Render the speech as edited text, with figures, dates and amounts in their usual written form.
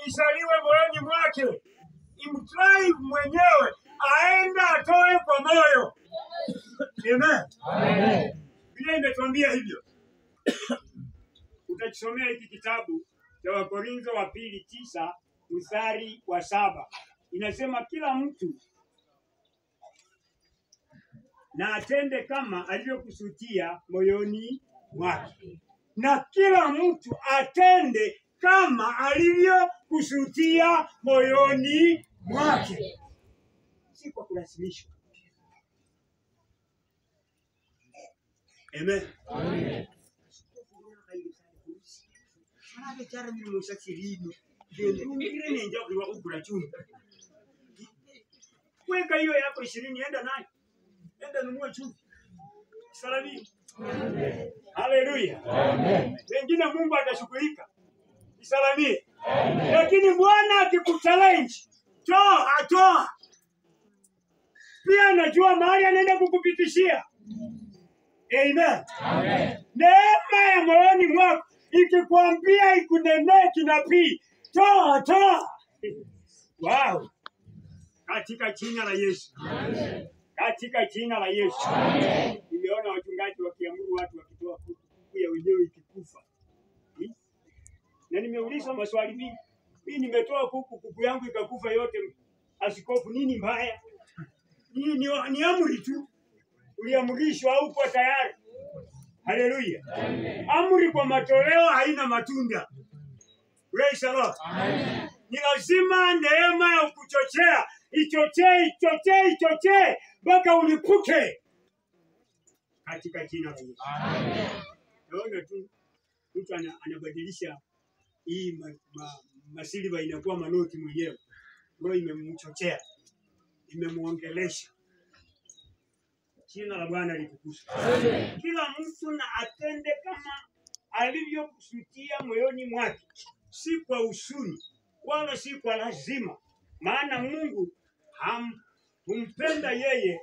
isaliwe moyoni mwake, imdrive mwenyewe aenda atoe kwa moyo. Amen. Amen. Biblia imetuambia hivyo. Utakisomea hiki kitabu cha Wakorintho wa pili 9 mstari wa 7. Inasema kila mtu na atende kama alivyokusudia moyoni mwake. Na kila mtu atende kama alivyokusudia moyoni mwake. Si kwa kulazimishwa. Amen. Amen. Weka hiyo yako 20, enda nayo. Enda nunua chumvi. Salami. Amen. Haleluya. Amen. Wengine Mungu atashughulika. Isalamie. Amen. Lakini Bwana akikuchallenge, toa. Pia anajua mahali anaenda kukupitishia. Amen. Amen. Neema ya moyoni mwako ikikwambia ikunenee kinabii, toa. Wow. Katika jina la Yesu. Amen. Katika jina la Yesu. Amen. Nimeona wachungaji wakiamuru watu wakitoa kuku ya wenyewe ikikufa. Na nimeuliza maswali mingi. Mimi nimetoa kuku yangu ikakufa yote. Askofu, nini mbaya? Ni amri tu. Uliamrishwa au uko tayari? Haleluya. Amen. Amri kwa matoleo haina matunda. Praise the Lord. Amen. Ni lazima neema ya kuchochea ichochee mpaka ulipuke katika jina la Yesu. Amen. Naona tu mtu anabadilisha hii masiliva inakuwa manoti mwenyewe. Roho imemchochea, imemuongelesha. Jina la Bwana litukuzwe. Amen. Kila mtu na atende kama alivyokusudia moyoni mwake, si kwa usuni wala si kwa lazima, maana Mungu humpenda yeye